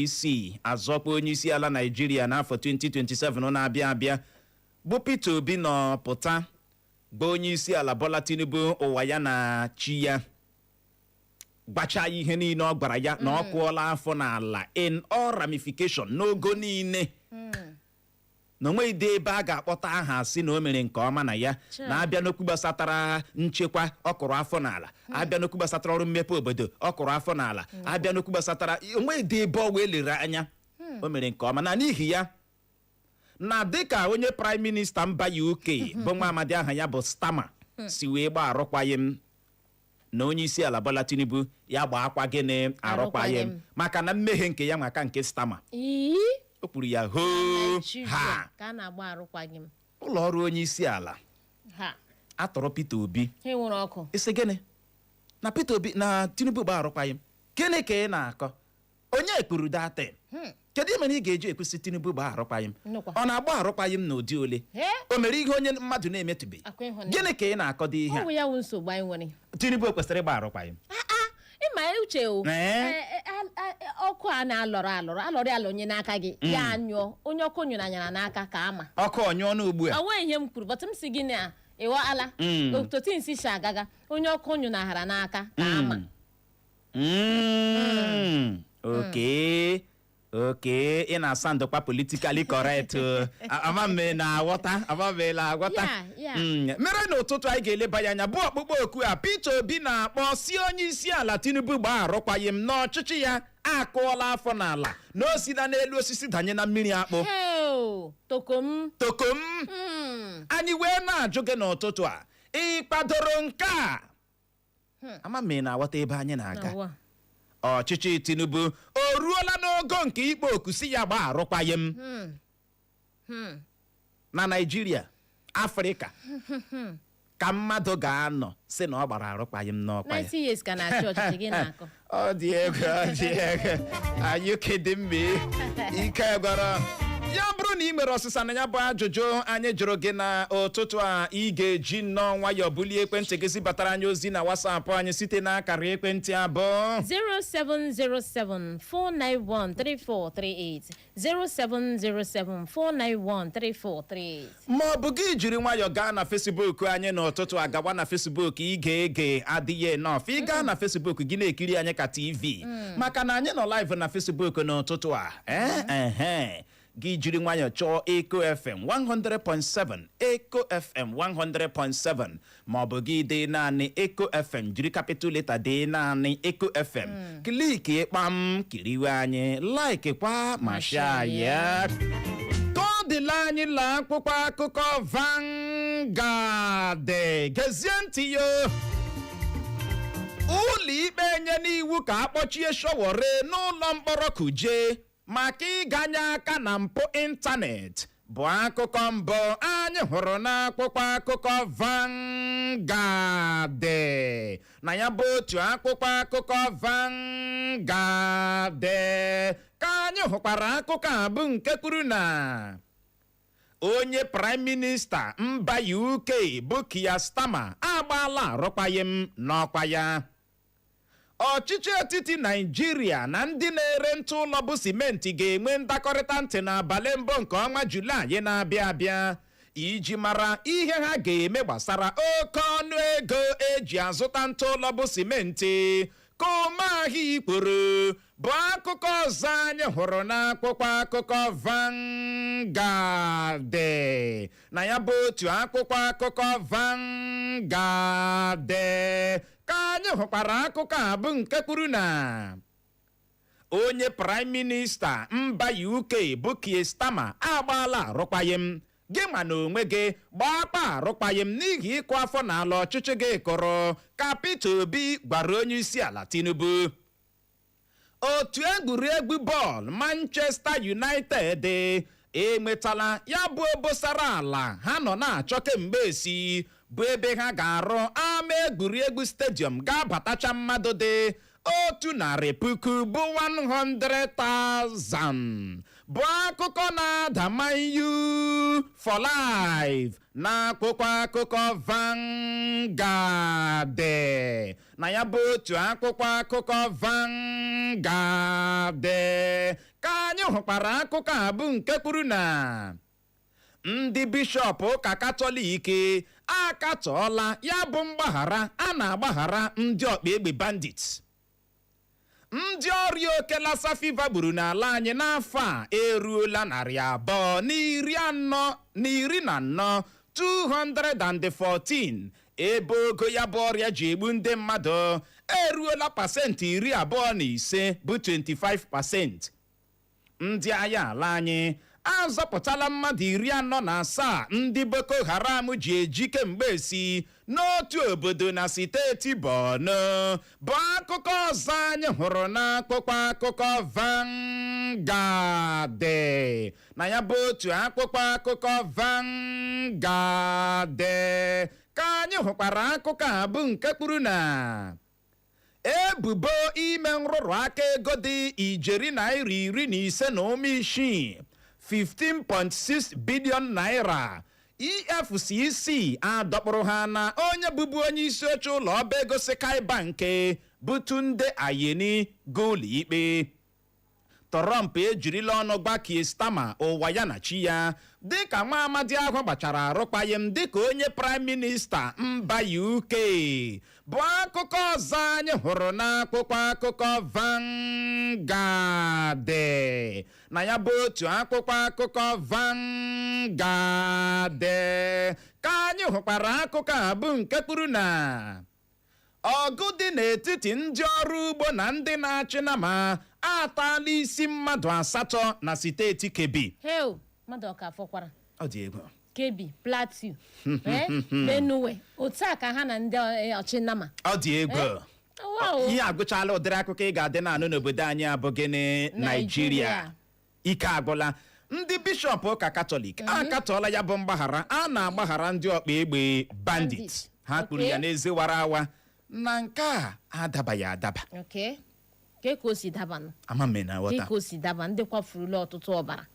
isi azọkwa onyeisiala Naịjirịa n'afọ 2027 na-abịa abịa bụ Peter Obi nọ pụta gba onyeisiala Bola Tinubu ụwa ya na chi ya gbacha ihe niile ọ gwara ya na ọ kụọla afọ n'ala in all ramification n'ogo niile na onwe ide ebe a ga-akpọta aha si na o mere nke ọma na ya na-abịa n'okwu gbasatara nchekwa ọkụrụ afọ n'ala abịa n'okwu gbasatara ọrụ mmepe obodo ọkụrụ afọ n'ala abịa n'okwu gbasatara onwe ide ebe ọ wee lere anya o mere nke ọma na n'ihi ya na dịka onye prime minista mba UK bụ nwa amadi aha ya bụ Stama si wee gbaa arụkwaghịm na onyeisiala Bola Tinubu ya gbaa akwa gịnị arụkwaghịm maka na mmehie nke ya maka nke Stama o kwuru ya hoo ha ka na-agba arụkwaghịm ụlọ ọrụ onyeisiala atọrọ Peter Obi nwere ọkụ isi gịnị na Peter Obi na Tinubu gbaa arụkwaghịm gịnị ka ị na-akọ onye kwuru datin kedu ihe mere ị ga-eji ekwesị Tinubu gbaa arụkwaghịm ọ na-agba arụkwaghịm n'ụdị ole o mere ihe onye mmadụ na-emetụbeghị gịnị ka ị na-akọdo ihe ọ bụ ya wụ nsogbu anyị nwere Tinubu kwesịrị ịgba arụkwaghịm ịma uche o ọkụ a na-alọrọ ala onye n'aka gị ya anyụọ onye ọkụ nyụrụ n'aka ka ama ọkụ ọnyụọ n'ugbu a o nweghị ihe m kwuru bọtụ m si gị na ịwala ototu nsi shi agaga onye ọkụ nyụnahara n'aka ka ama Okay, ị na-asa ndụkwa politically correct amame na-aghọta mere n'ụtụtụ anyị ga-eleba ya anya bụ ọkpụkpọ oku a Peter Obi na-akpọ si onyeisiala Tinubu gbaa arụkwaghịm n'ọchịchị ya akụọla afọ n'ala na o sila n'elu osisi danye na mmiri akpụ tokom anyị wee na-ajụ gị n'ụtụtụ a ị kwadoro nke a amame na-aghọta ebe anyị na-aga ọchịchị Tinubu o ruola n'ogo nke ikpo oku si ya gbaa arụkwaghịm na Naịjirịa Afrịka ka mmadụ ga-anọ si na ọ gbara arụkwaghịm n'ọkwa ya ọ dị ego anyị kedị mma ike gwara ya bụrụ na ị mere ọsịsa na ya bụ ajụjụ anyị jụrụ gị na ụtụtụ a ị ga-eji nnọọ nwayọọ bulie ekwentị gị zibatara anyị ozi na WhatsApp anyị site n'akara ekwentị abụọ 07074913438 07074913438 ma ọ bụ gị jiri nwayọọ gaa na Facebook anyị n'ụtụtụ a gawa na Facebook ị ga-ege adịghị enough ị gaa na Facebook gị na-ekiri anyị ka TV maka na anyị nọ live na Facebook n'ụtụtụ a gị jiri nwayọọ chọọ Eko FM 100.7 Eko FM 100.7 ma ọ bụ gị dee naanị Eko FM jiri capital letter dee naanị Eko FM kliki kpam kiriwe anyị like kwa ma share ya kodila anyị la akwụkwọ akụkọ Vanguard gezie ntị yo ụlọ ikpe enye n'iwu ka akpọchie Sowore n'ụlọ mkpọrọ Kuje maka ịganye aka na mpụ ịntanetị bụ akụkọ mbụ anyị hụrụ n'akwụkwọ akụkọ Vanguard na ya bụ otu akwụkwọ akụkọ Vanguard ka anyị hụkwara akụkọ a bụ nke kwuru na onye prime minista mba UK bụ Keir Starmer agbaala arụkwaghịm n'ọkwa ya ọchịchị etiti Naịjirịa na ndị na-ere ntụ ụlọ bụ simenti ga-enwe ndakọrịta ntị n'abalị mbụ nke ọnwa Julaị na-abịa abịa iji mara ihe ha ga-eme gbasara oke ọnụ ego eji azụta ntụ ụlọ bụ simenti ka ụmụahịa ikporo bụ akụkọ ọzọ anyị hụrụ n'akwụkwọ akụkọ Vanguard na ya bụ otu akwụkwọ akụkọ Vanguard ka anyị hụkwara akụkọ a bụ nke kwuru na onye prime minista mba UK bụ Keir Starmer agbaala arụkwaghịm gị ma na onwe gị gbakpa arụkwaghịm n'ihi ịkụ afọ n'ala ọchịchị gị kụrụ ka Peter Obi gwara onyeisiala Tinubu otu egwuregwu bọọlụ Manchester United enwetala ya bụ obosara ala ha nọ na-achọ kemgbe esi bụ ebe ha ga-arụ ama egwuregwu stadium ga-abatacha mmadụ dị 100,000 bụ 100,000 bụ akụkọ na-ada Man U for life n'akwụkwọ akụkọ Vanguard na ya bụ otu akwụkwọ akụkọ Vanguard ka anyị hụkwara akụkọ a bụ nke kwuru na ndị bishọp ụka katọlik akatọọla ya bụ mgbaghara a na-agbaghara ndị ọkpa egbe bandits. Ndị ọrịa oke lassa fever gburu n'ala anyị n'afọ a eruola 244 214 ebe ogo ya bụ ọrịa ji egbu ndị mmadụ eruola pasentị 25 bụ 25%. Ndị agha ala anyị azọpụtala mmadụ 47 ndị Boko Haram ji eji kemgbe esi n'otu obodo na steeti Borno bụ akụkọ ọzọ anyị hụrụ n'akpụkpọ akụkọ Vanguard. Na ya bụ otu akpụkpọ akụkọ Vanguard ka anyị hụkwara akụkọ a bụ nke kwuru na ebubo ime nrụrụ aka ego dị ijeri naira 15.6 15.6 billion naira. EFCC adọkpụrụ ha na onye bụbu onye isi oche ụlọ ọba ego Sky Bank bụ Tunde Ayeni gụlụ ikpe. Trump ejirila ọnụ gbakie Stama ụwa ya na chi ya dịka nwa amadi ahụ gbachara arụkwaghịm dịka onye prime minista mba UK bụ akụkọ ọzọ anyị hụrụ n'akwụkwọ akụkọ Vanguard. Na ya bụ otu akwụkwọ akụkọ Vanguard ka anyị hụkwara akụkọ a bụ nke kwuru na ọgụ dị n'etiti ndị ọrụ ugbo na ndị na-achị nama atala isi mmadụ 8 na steeti Kebbi. Mmadụ ọka fọkwara. Ọ dị egwu. Kebbi, Plateau, Benue, otu a ka ha na ndị ọchịnnama. Ọ dị egwu. Ihe agụchala ụdịrị akụkọ ị ga-adị na-anụ n'obodo anyị abụghị Naịjirịa. Ike agwụla. Ndị bishọp ụka katọlik akatọọla ya bụ mgbaghara a na-agbaghara ndị ọkpa egbe bandit. Ha kpuru ya n'ezi wara awa na nke a adabaghị adaba. Ka o si daba nụ. Amamena wọta. Ka o si daba ndị kwafurula ọtụtụ ọbara.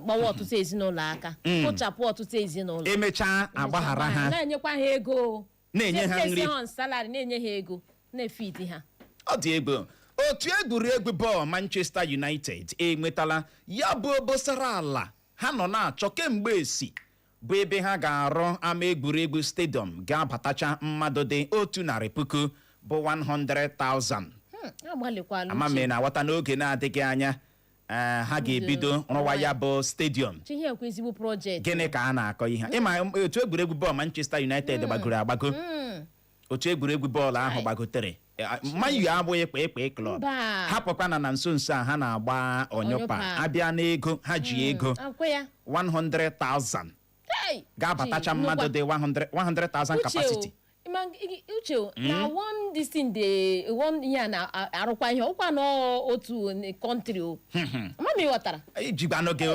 Gbawa ọtụtụ ezinụlọ aka. Kpochapụ ọtụtụ ezinụlọ. Emechaa agbaghara ha. Na-enyekwa ha ego. Na-enye ha nri. Salary na-enye ha ego. Na-efidi ha. Ọ dị egwu. Otu egwuregwu bọọlụ Manchester United enwetala ya bụ obosara ala ha nọ na-achọ kemgbe esi bụ ebe ha ga-arụ ama egwuregwu stadium ga-abatacha mmadụ dị 100,000 bụ 100,000. Amame na aghọta n'oge na-adịghị anya ha ga-ebido rụwa ya bụ stadium. Gịnị ka a na-akọ ihe ịma otu egwuregwu bọọlụ Manchester United gbagoro agbago. Otu egwuregwu bọọlụ ahụ gbagotere Man U abụghị kpekpe klọb hapụkwa na nso nso a ha na-agba onyụpa abịa n'ego ha ji ego 100,000 ga-abatacha mmadụ dị 100,000 capacity. Uche na one ihe na-arụkwa ihe ọkwa n'otu kọntrị o mama ịghọtara ijigba n'oge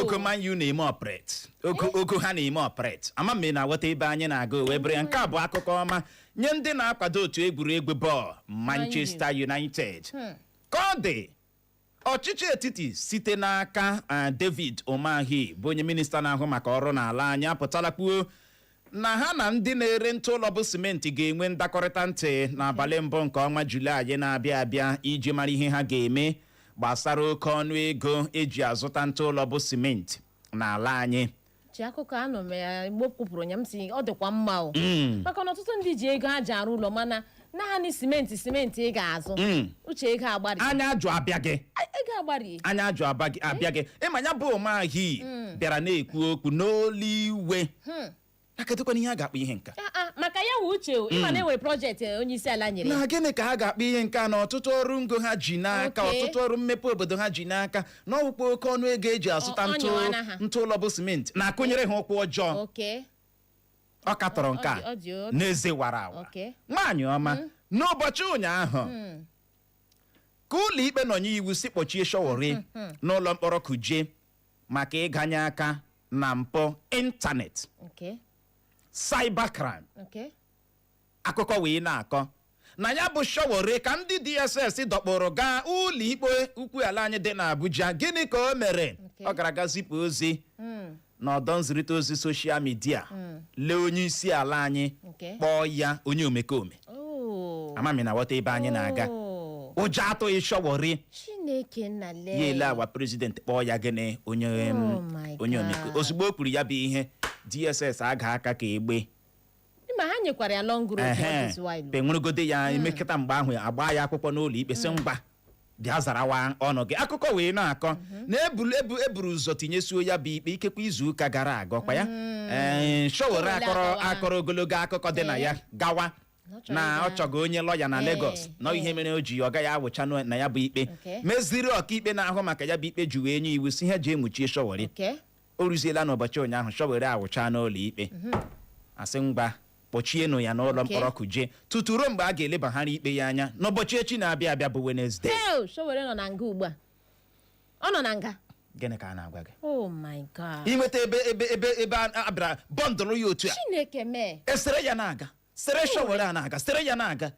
ogo Man U na-eme operate ogo ha na-eme operate ama mme na-aghọta ebe anyị na-aga wee bere nke a bụ akụkọ ọma nye ndị na-akwado otu egwuregwu bọọlụ Manchester United ka ọ dị ọchịchị etiti site n'aka David Umahi bụ onye minista na-ahụ maka ọrụ n'ala anyị apụtala kwuo na ha na ndị na-ere ntụ ụlọ bụ simenti ga-enwe ndakọrịta ntị n'abalị mbụ nke ọnwa Julaị na-abịa abịa iji mara ihe ha ga-eme gbasara oke ọnụ ego eji azụta ntụ ụlọ bụ simenti n'ala anyị. Akụkọ anọ Igbo kwupụrụ nya m si ọ dịkwa mma o maka na ọtụtụ ndị ji ego ha ji arụ ụlọ mana naanị simenti ị ga-azụ uche ego agbari anya ajụ abịa gị ego agbari anya ajụ abịa gị ịma ya bụ Umahi bịara na-ekwu okwu n'olu iwe kedụkwana ihe a ga-akpọ ihe nka maka ya wụ uche ịma na-enwere projekti onyeisiala nyere na gịnị ka ha ga-akpọ ihe nka na ọtụtụ ọrụ ngo ha ji n'aka ọtụtụ ọrụ mmepe obodo ha ji n'aka na ọwụkwa oke ọnụ ego eji azụta ntụ ụlọ bụ simenti na-akụnyere ha ụkwụ ọjọọ ọ katọrọ nke a n'eze wara awa nwaanyị ọma n'ụbọchị ụnyaahụ ka ụlọ ikpe nọnye iwu si kpọchie Sowore n'ụlọ mkpọrọ Kuje maka ịganye aka na mpụ ịntanetị cybercrime akụkọ wee na-akọ na ya bụ Sowore ka ndị DSS dọkpụrụ gaa ụlọ ikpe ukwu ala anyị dị n'Abuja. Gịnị ka o mere? Ọ gara aga zipụ ozi n'ọdọ nzirịta ozi soshal midia lee onye isi ala anyị kpọọ ya onye omekome amami na ghọta ebe anyị na-aga ụjọ atụghị Showore Chineke nna lee ya ele awa prezident kpọọ ya gịnị onye omeko ozugbo o kwuru ya bụ ihe DSS aga aka ka egbe ma ha nyekwara ya long road penwurugode ya emekịta mgbe ahụ agba ya akwụkwọ n'ụlọ ikpe sị mgba bịa zarawa ọnụ gị akụkọ wee na-akọ na eburu ụzọ tinyesuo ya bụ ikpe ikekwe izu ụka gara aga ọkwa ya Showore akọrọ ogologo akụkọ dị na ya gawa na ọ chọgo onye lọya na Lagos na ihe mere o ji ọ gaghị awụcha na ya bụ ikpe meziri ọkaikpe na-ahụ maka ya bụ ikpe ji wee nye iwu si ihe ji enwuchie Showore o ruziela n'ụbọchị ụnyaahụ Showore awụcha n'ụlọ ikpe asị mgba kpọchienụ ya n'ụlọ mkpọrọ kuje tutu ruo mgbe a ga-elebaghara ikpe ya anya n'ụbọchị echi na-abịa abịa bụ Wednesday. Showore nọ na nga ugbu a ọ nọ na nga gịnị ka a na-agwa gị oh my god inweta ebe a bịara bọndụlụ ya otu a Chineke mee esere ya na-aga sere Showore a na-aga sere ya na-aga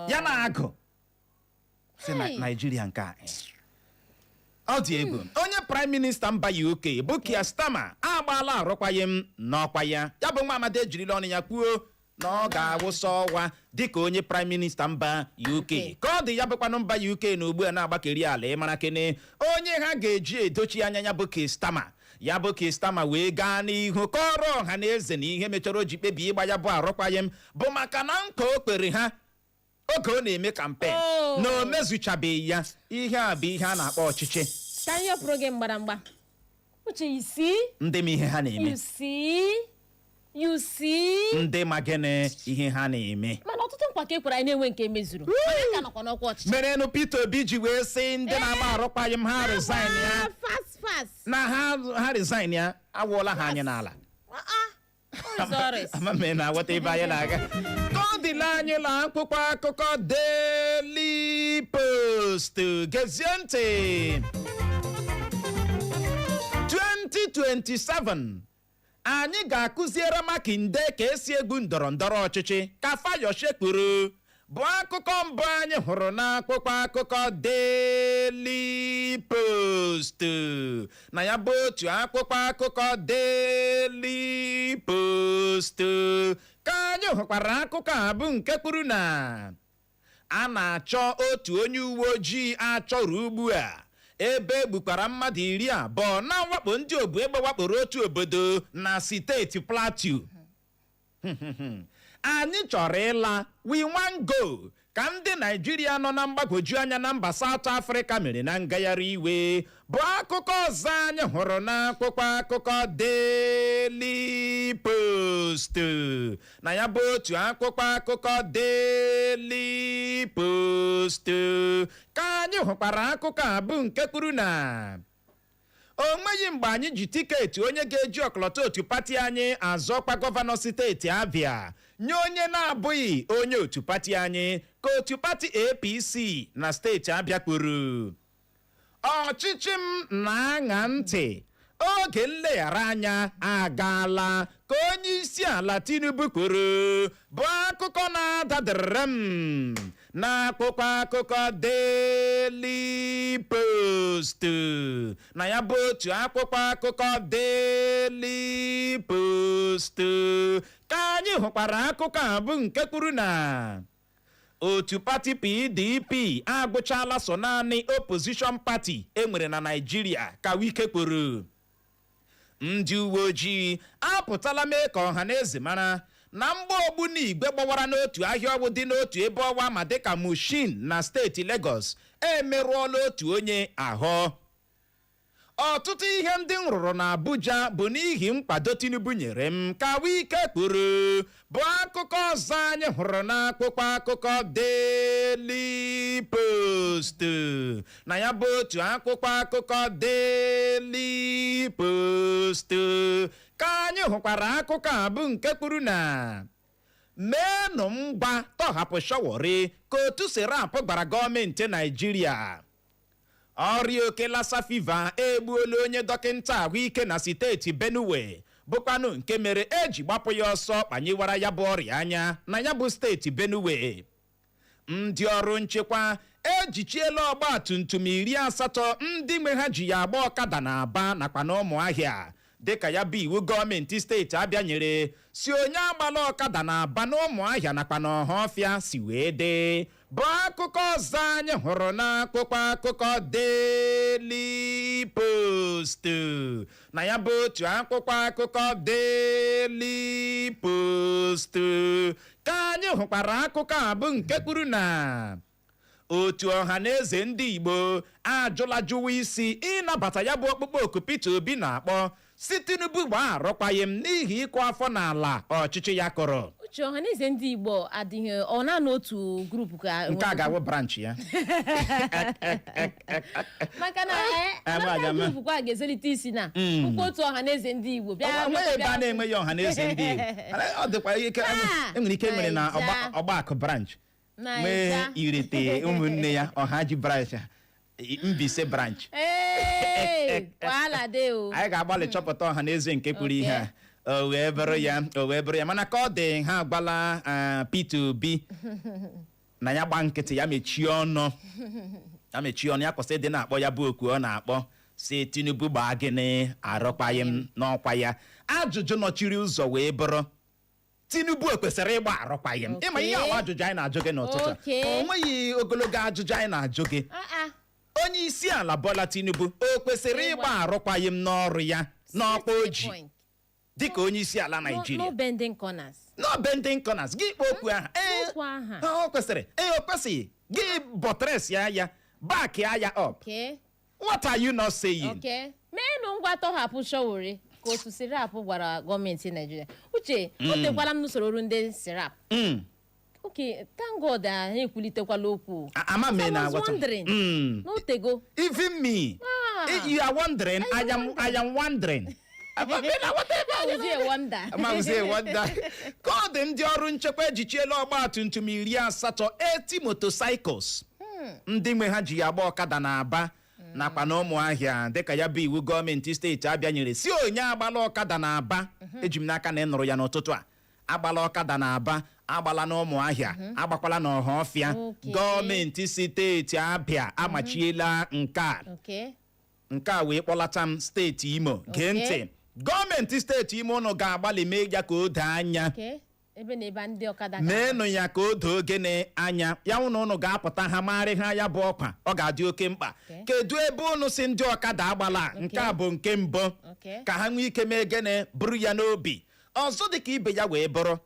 ya na-agụ si na Naijiria nke a ọ dị egwu onye Prime Minister mba UK bụ Keir Starmer agbaala arụkwaghịm n'ọkwa ya bụ nwa amadi ejirila ọnụ ya kwuo na ọ ga-awụsa ọwa dịka onye Prime Minister mba UK ka ọ dị ya bụkwanụ mba UK na ugbu a na-agbakeri ala ịmara kene onye ha ga-eji edochi anya ya bụ Keir Starmer ya bụ Keir Starmer wee gaa n'ihu kọrọ ọha na eze na ihe mechara o ji kpebie ịgba ya bụ arụkwaghịm bụ maka na nkwa o kpere ha oge ọ na-eme kampen na o mezuchabeghị ya ihe a bụ ihe a na-akpọ ọchịchị ka ihe pụrụ gị mgbadamgba uche isi ndị ma ihe ha na-eme you see ndị ma gịnị ihe ha na-eme mana ọtụtụ nkwa ka ekwere anyị na-enwe nke mezuru onye ka nọkwa n'ọkwa ọchịchị merenụ Peter Obi ji wee sị ndị na-agba arụkwaghịm ha resign ya na ha resign ya awụọla ha anyị n'ala amame na-aghọta ebe anyị na-aga ka ọ dịla anyị la akwụkwọ akụkọ Daily Post gezie ntị 2027 anyị ga-akụziere Makinde ka esi egwu ndọrọndọrọ ọchịchị ka Fayose kwuru bụ akụkọ mbụ anyị hụrụ n'akwụkwọ akụkọ Daily Post na ya bụ otu akwụkwọ akụkọ Daily Post ka anyị hụkwara akụkọ a bụ nke kwuru na a na-achọ otu onye uwe ojii achọrọ ugbu a ebe egbukwara mmadụ 20 na mwakpo ndị obu egbe wakporo otu obodo na steeti Plateau anyị chọrọ ịla we wan go ka ndị Naijiria nọ na mgbagwoju anya na mba South Africa mere na ngagharị iwe bụ akụkọ ọzọ anyị hụrụ n'akwụkwọ akụkọ Daily Post na ya bụ otu akwụkwọ akụkọ Daily Post ka anyị hụkwara akụkọ a bụ nke kwuru na o nweghị mgbe anyị ji tiketi onye ga-eji ọkọlọtọ otu pati anyị azọkwa gọvanọ steeti Abia nye onye na-abụghị onye otu pati anyị ka otu pati APC na steeti Abia kwuru ọchịchị m na-aṅa ntị oge nleghara anya agaala ka onyeisiala Tinubu kwuru bụ akụkọ na-adadịrịrị m n'akwụkwọ akụkọ Daily Post na ya bụ otu akwụkwọ akụkọ Daily Post ka anyị hụkwara akụkọ a bụ nke kwuru na otu pati PDP agụchala so naanị opposition party enwere na Naịjirịa ka Wike kwuru ndị uwe ojii apụtala mee ka ọha na eze mara na mgba ogbunigwe gbawara n'otu ahịa ọgwụ dị n'otu ebe ọwa ma dịka Mushin na steeti Lagos emerụọla otu onye ahụ ọtụtụ ihe ndị m rụrụ na Abuja bụ n'ihi nkwado Tinubu nyere m ka Wike kwuru bụ akụkọ ọzọ anyị hụrụ n'akwụkwọ akụkọ Daily Post na ya bụ otu akwụkwọ akụkọ Daily Post ka anyị hụkwara akụkọ a bụ nke kwuru na meenụ mgba tọhapụ Showore ka otu serap gbara gọọmenti Naijiria ọrịa oke lassa fever egbuola onye dọkịnta ahụike na steeti Benue bụkwanụ nke mere eji gbapụ ya ọsọ kpanyewara ya bụ ọrịa anya na ya bụ steeti Benue ndị ọrụ nchekwa ejichiela ọgba tumtum 80 ndị nwe ha ji ya agba ọkada na Aba nakwa na Ụmụahịa dịka ya bụ iwu gọọmenti steeti Abịa nyere si onye agbala ọkada na-aba n'Ụmụahịa nakwa n'Ọhafịa si wee dị bụ akụkọ ọzọ anyị hụrụ n'akwụkwọ akụkọ Daily Post. Na ya bụ otu akwụkwọ akụkọ Daily Post ka anyị hụkwara akụkọ a bụ nke kwuru na otu ọha na eze ndị Igbo ajụla jụwa isi ịnabata ya bụ okpukpo oku Peter Obi na-akpọ si Tinubu gbaa arụkwaghị m n'ihi ịkụ afọ n'ala ọchịchị ya kụrụ. uche ọha na eze ndị Igbo adịghị ọ na n'otu grupu ka nke a ga-awụ branch ya maka na grupu kwa ga-ezelite isi na ụkwụ otu ọha na eze ndị Igbo bịa ebe a na-enweghị ọha na eze ndị Igbo ọ dịkwa ike enwere ike mere na ọgbakọ branch nwee irite ụmụnne ya ọha ji branch Mbaise branch. anyị ga-agbalị chọpụta ọha na eze nke pụrụ ihe a o wee bụrụ ya mana ka ọ dị ha agbala Peter Obi na ya gba nkịtị ya mechie ọnụ ya kwụsị ịdị na-akpọ ya bụ okwu ọ na-akpọ si Tinubu gbaa gịnị arụkwaghị m n'ọkwa ya. Ajụjụ nọchiri ụzọ wee bụrụ Tinubu ekwesịrị ịgba arụkwaghị m. Ịma ihe awa ajụjụ anyị na-ajụ gị n'ụtụtụ o nweghị ogologo ajụjụ anyị na-ajụ gị. Onye isi ala Bola Tinubu o kwesịrị ịgba arụkwaghị m n'ọrụ ya n'ọkwa oji dịka onye isi ala Naịjirịa. No bending corners. No bending corners. Gị kpọ okwu ahụ o kwesịrị o kwesịghị gị bọtres ya back ya up. What are you not saying? Meenụ ngwa tọhapụ Sowore ka otu sirap gwara gọọmenti Naịjirịa. Uche o tekwala m n'usoro ọrụ ndị sirap. Thank God anyị ekwulitekwala okwu. I was wondering. N'otego. Even me. You are wondering. I am wondering. Ka ọ dị ndị ọrụ nchekwa ejichiela ọgba tum tum 80 motorcycles ndị nwe ha ji ya agba ọkada na-aba nakwa na Ụmụahịa dịka ya bụ iwu gọọmenti steeti Abịa nyere si onye agbala ọkada na-aba eji m n'aka na ị nụrụ ya n'ụtụtụ a agbala ọkada na-aba agbala na Ụmụahịa agbakwala na Ọhafịa gọọmenti steeti Abịa amachiela nke a wee kpọlata m steeti Imo gee ntị gọọmenti steeti Imo unu ga-agbalị mee ya ka o doo anya meenụ ya ka o doo gịnị anya ya wụ na unu ga-apụta ha marị ha ya bụ ọkwa ọ ga-adị oke mkpa kedu ebe unu si ndị ọkada agbala nke a bụ nke mbụ ka ha nwee ike mee gịnị buru ya n'obi ọzọ dịka ibe ya wee bụrụ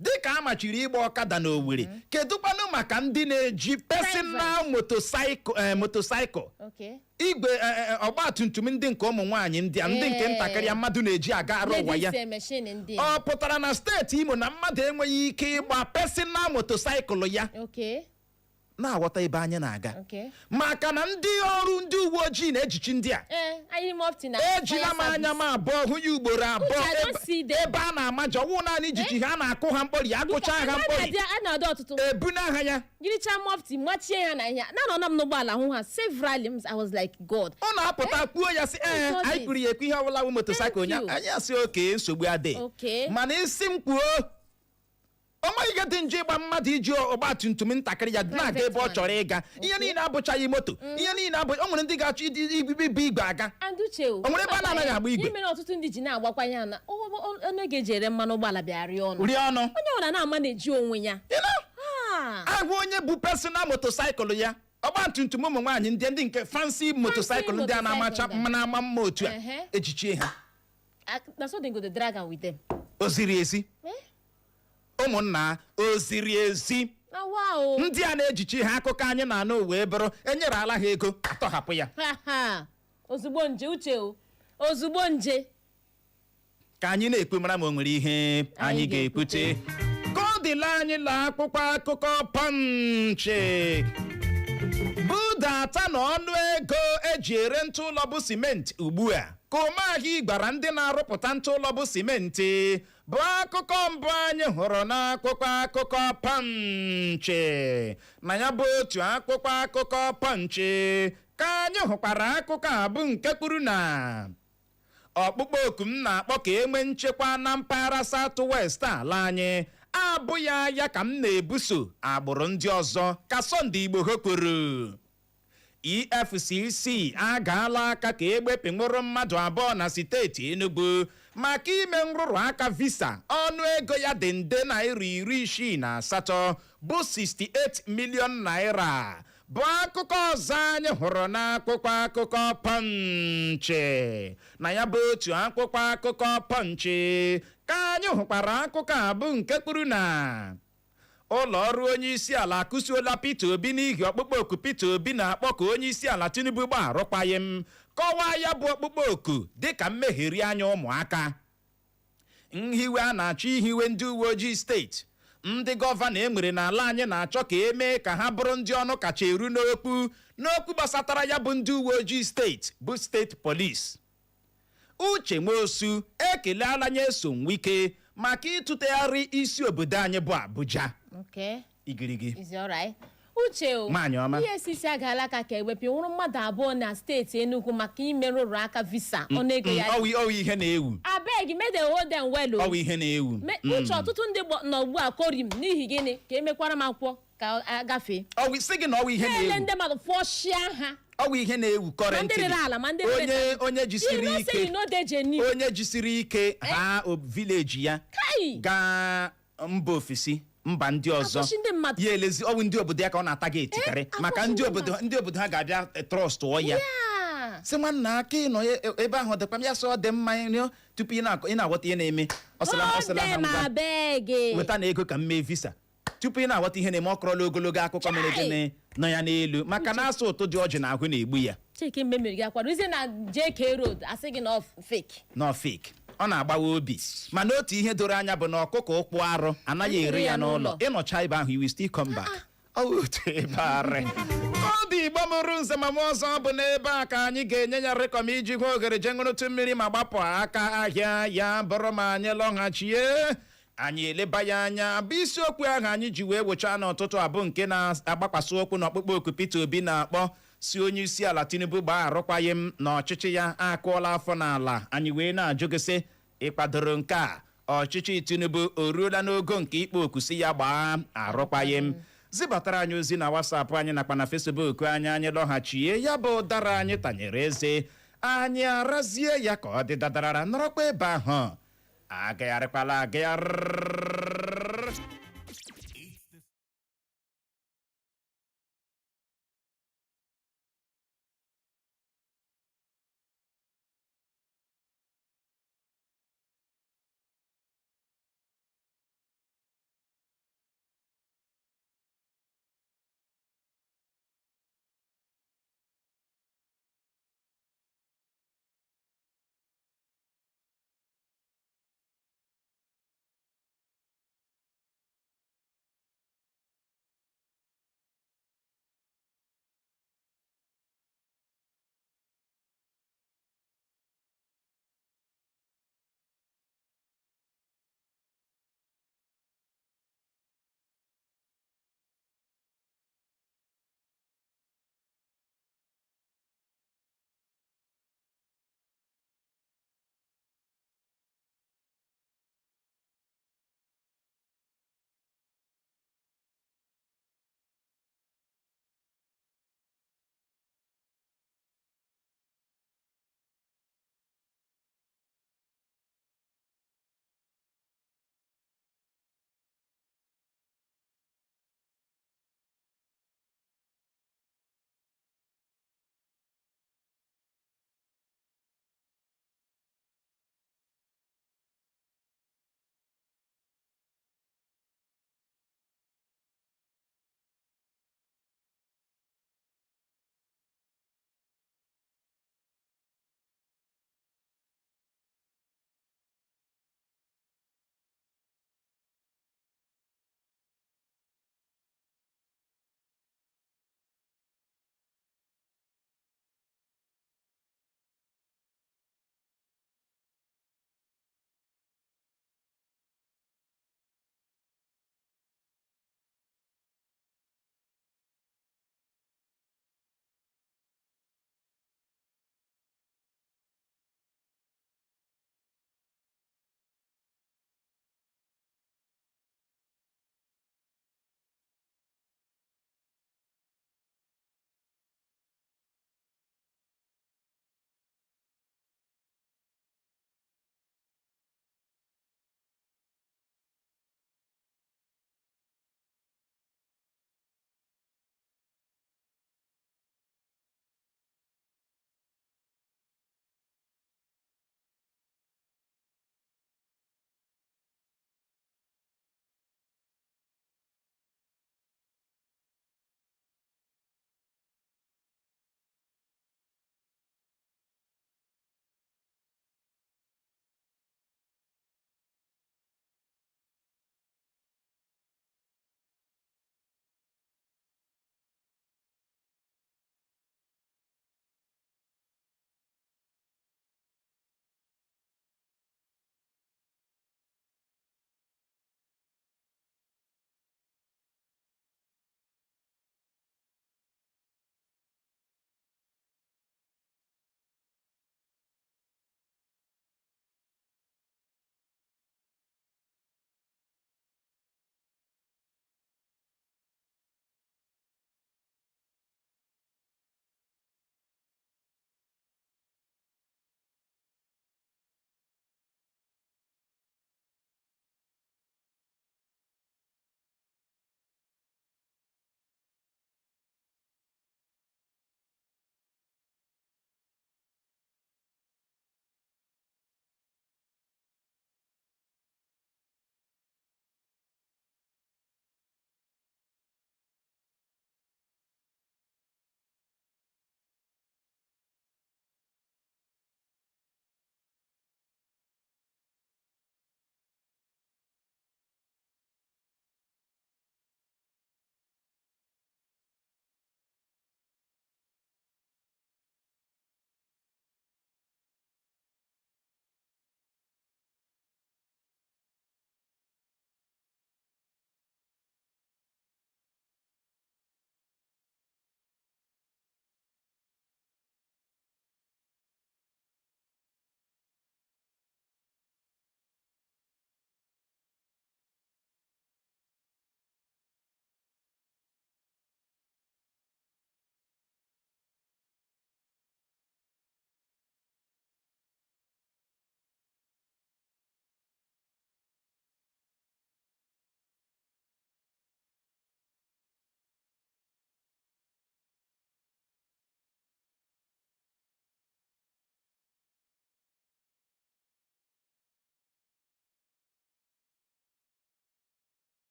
dịka a machiri ịgba ọkada n'Owerri kedụkwanụ maka ndị na-eji personal motorcycle igwe ọgbatumtum ndị nke ụmụ nwaanyị ndị nke ntakịrị mmadụ na-eji aga arụ ụwa ya ọ pụtara na steeti Imo na mmadụ enweghị ike ịgba personal motorcycle ya na-aghọta ebe anyị na-aga maka na ndị ọrụ ndị uwe ojii na-ejichi ndị a ejila m anya m abụọ hụ ya ugboro abụọ ebe a na-amaja ọwụ naanị ijiji ha na-akụ ha mkpọri agụcha ha mkpọri ebuna ha ya ọ na-apụta kwuo ya sị anyị kwuru ya ekwu ihe ọbụla bụ motosaịkụl nya anyị asị oke nsogbu adị mana isi m kwuo onweghị ihe dị njọ ịgba mmadụ iji ọgbatumtum ntakịrị ya na-aga ebe ọ chọrọ ịga ihe niile abụchaghị moto ihe niile abụ o nwere ndị ga-achọ ibu igwe aga o nwere ebe a na-anaghị agba igwe mere ọtụtụ ndị ji na-agbakwanye ya na ọnụ ga-eji ere mmanụ ụgbọala bịa rie ọnụ onye ọbụla na-ama na-eji onwe ya agwa onye bụ personal motosaịkụl ya ọgbatumtum ụmụ nwaanyị ndị nke fancy motosaịkụl ndị a na-amacha ama mma otu a ejichie ha o ziri ezi ụmụnna o ziri ezi ndị a na-ejichi ha akụkọ anyị na-anụ wee bụrụ enyere ala ha ego atọhapụ ya ozugbo nje uche ozugbo nje ka anyị na-ekwu mara ma o nwere ihe anyị ga-ekwute ka ọ dịla anyị la akwụkwọ akụkọ Pọnchị budata na ọnụ ego eji ere ntụ ụlọ bụ simenti ugbu a ka Ụmụahịa gwara ndị na-arụpụta ntụ ụlọ bụ simenti bụ akụkọ mbụ anyị hụrụ n'akwụkwọ akụkọ Pọnchị na ya bụ otu akwụkwọ akụkọ Pọnchị ka anyị hụkwara akụkọ a bụ nke kwuru na ọkpụkpọ oku m na-akpọ ka enwe nchekwa na mpaghara South West ala anyị abụghị ya ka m na-ebuso agbụrụ ndị ọzọ ka Sunday Igbo kwuru EFCC agaala aka ka egbepụrụ mmadụ abụọ na steeti Enugu maka ime nrụrụ aka visa ọnụego ya dị nde naira 68 bụ 68 million naira bụ akụkọ ọzọ anyị hụrụ n'akwụkwọ akụkọ Punch. Na ya bụ otu akwụkwọ akụkọ Punch ka anyị hụkwara akụkọ a bụ nke kwuru na ụlọ ọrụ onyeisiala akụsuola Peter Obi n'ihi ọkpụkpọ oku Peter Obi na-akpọ ka onyeisiala Tinubu gbaa arụkwaghị m, kọwaa ya bụ ọkpụkpọ oku dịka mmegheri anya ụmụaka. Nhiwe a na-achọ ihiwe ndị uwe ojii steeti, ndị gọvanọ enwere n'ala anyị na-achọ ka emee ka ha bụrụ ndị ọnụ kacha eru n'okwu gbasatara ya bụ ndị uwe ojii steeti bụ steeti polisi. Uche Nwosu ekeleala Nyesom Wike maka ịtụtegharị isi obodo anyị bụ Abuja. Igirigi. Is all right. Uche o, EFCC agaala aka ka ewepụ nwụrụ mmadụ abụọ na steeti Enugu maka ime nrụrụ aka visa ọnụego ya. Ọwụ ihe na-ewu. Abeg, make them hold them well o. Ọwụ ihe na-ewu. Uche ọtụtụ ndị nọ ugbu a korim n'ihi gịnị ka emekwara m akwụkwọ ka agafee. Ọwụ sị gị na ọwụ ihe na-ewu. Ele ndị mmadụ fọshịa ha. Ọwụ ihe na-ewu currently. Onye jisiri ike ha village ya gaa mba ofesi mba ndị ọzọ ya elezi ọwụ ndị obodo ya ka ọ na-ata gị etikarị maka ndị obodo ha ga-abịa trọst ya sị nwanna aka ịnọ ebe ahụ dịkwa m ya sọ dị mma tupu ị na-aghọta ihe na-eme ọsịla ha weta na ego ka m mee visa tupu ị na-aghọta ihe na-eme ọ kọrọla ogologo akụkọ mere gịnị nọ ya n'elu maka na asụ ụtụ dị ọjị na ahụ na-egbu ya fake ọ na-agbawa obi mana otu ihe doro anya bụ na ọkụkọ ụkpụ arụ anaghị eri ya n'ụlọ ịnọcha ebe ahụ iwe still come back otu ebe arị ọ dị Igbo mụrụ nzemam ọzọ bụ n'ebe a ka anyị ga-enye ya rịkọm iji hụ oghere je ṅụrụtụ mmiri ma gbapụ aka ahịa ya bụrụ ma anyị lọghachie anyị eleba ya anya bụ isiokwu ahụ anyị ji wee wechaa n'ụtụtụ abụ nke na-agbakwasị okwu na ọkpụkpọ oku Peter Obi na-akpọ si onyeisiala Tinubu gbaa arụkwaghị m na ọchịchị ya akụọla afọ n'ala. Anyị wee na-ajụ gị sị ịkwadoro nke a ọchịchị Tinubu o ruola n'ogo nke ikpo oku si ya gbaa arụkwaghị m? Zibatara anyị ozi na WhatsApp anyị nakwa na Facebook anyị lọghachie ya bụ ụdara anyị tanyere eze anyị arazie ya ka ọ dị dadarara nọrọkwa ebe ahụ agagharịkwala agagharị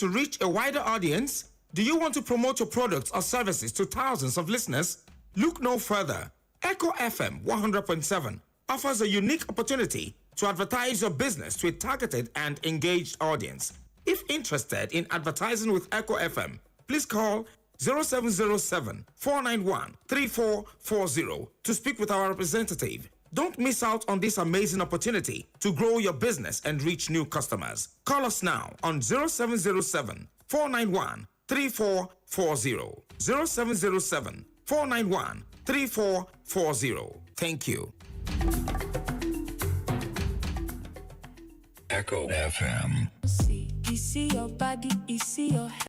to reach a wider audience? Do you want to promote your products or services to thousands of listeners? Look no further. Echo FM 100.7 offers a unique opportunity to advertise your business to a targeted and engaged audience. If interested in advertising with Echo FM, please call 0707 491 3440 to speak with our representative. Don't miss out on this amazing opportunity to grow your business and reach new customers. Call us now on 0707 491 3440. 0707 491 3440. Thank you. Echo FM. See your body, see your head.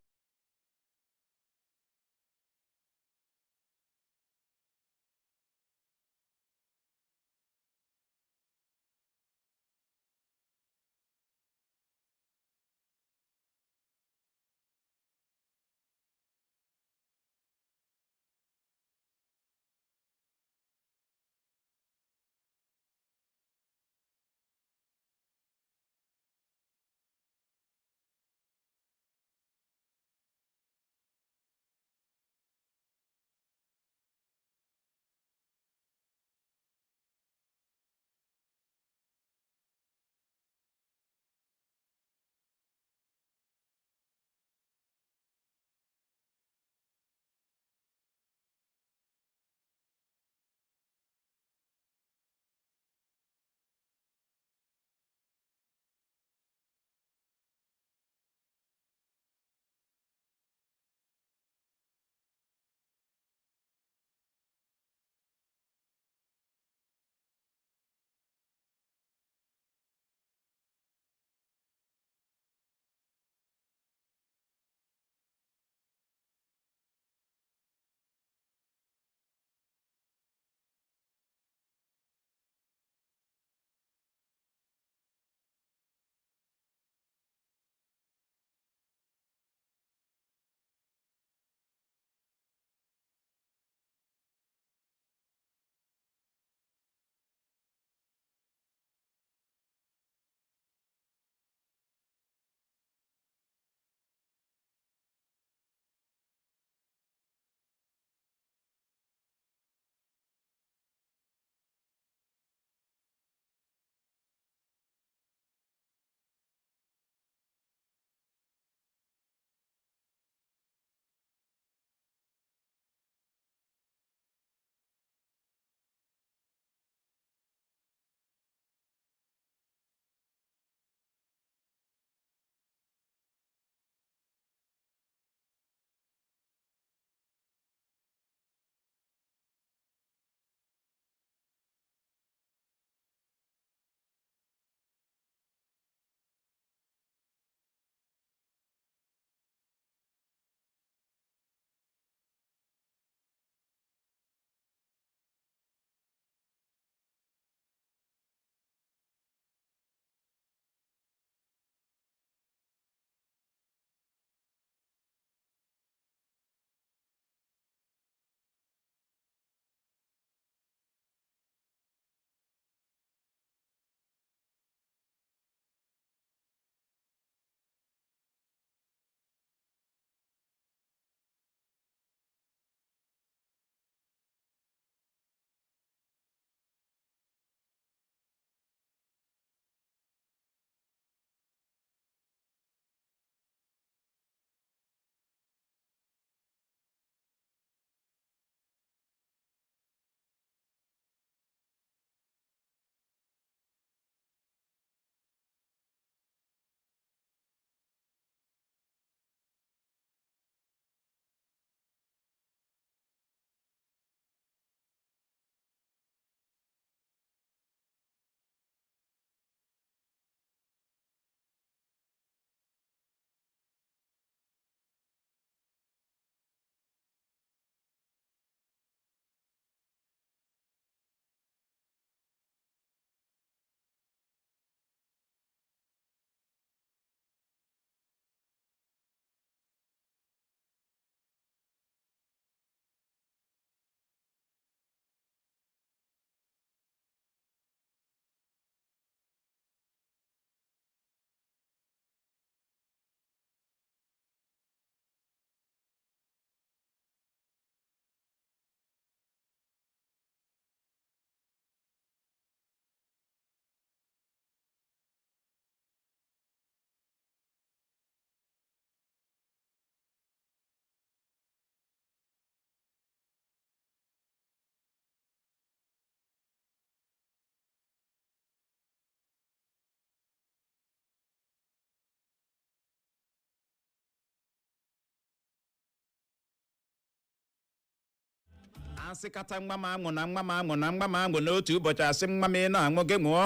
asị kata nwa m aṅụ na nwa m aṅụ na nwa m aṅụ n'otu ụbọchị asị nwa m na-aṅụ gị ṅụọ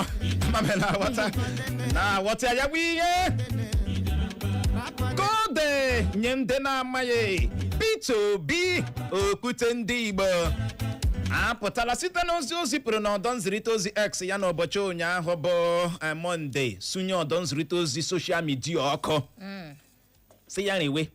nwa m na-aghọta ya bụ ihe kode nye ndị na-amaghị Peter Obi okwute ndị Igbo apụtala site n'ozi o zipụrụ n'ọdọ nzirịta ozi X ya n'ụbọchị ụnyaahụ bụ Mọnde sunye ọdọ nzirịta ozi soshal midia ọkụ si ya rewe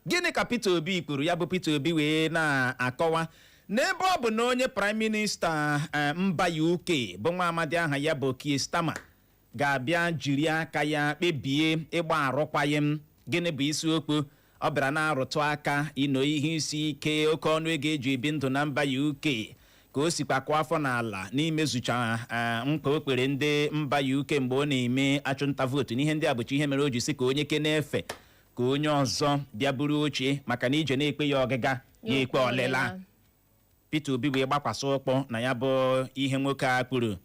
gịnị ka Peter Obi kwuru? Ya bụ Peter Obi wee na-akọwa n'ebe ọ bụ na onye Prime Minista mba UK bụ nwa amadi aha ya bụ Keir Starmer ga-abịa jiri aka ya kpebie ịgba arụkwaghịm. Gịnị bụ isiokwu? Ọ bịara na-arụtụ aka ịnọ ihe isi ike oke ọnụ ego eji ebi ndụ na mba UK ka o sikwa kụọ afọ n'ala n'imezucha nkwa o kwere ndị mba UK mgbe ọ na-eme achụnta vootu. N'ihe ndị a bụcha ihe mere o ji si ka onye ke na-efe ka onye ọzọ bịa buru oche maka na ije na-ekpe ya ọgịga ya ekpe ọlịla. Peter Obi wee gbakwasị ụkpọ na ya bụ ihe nwoke a kwuru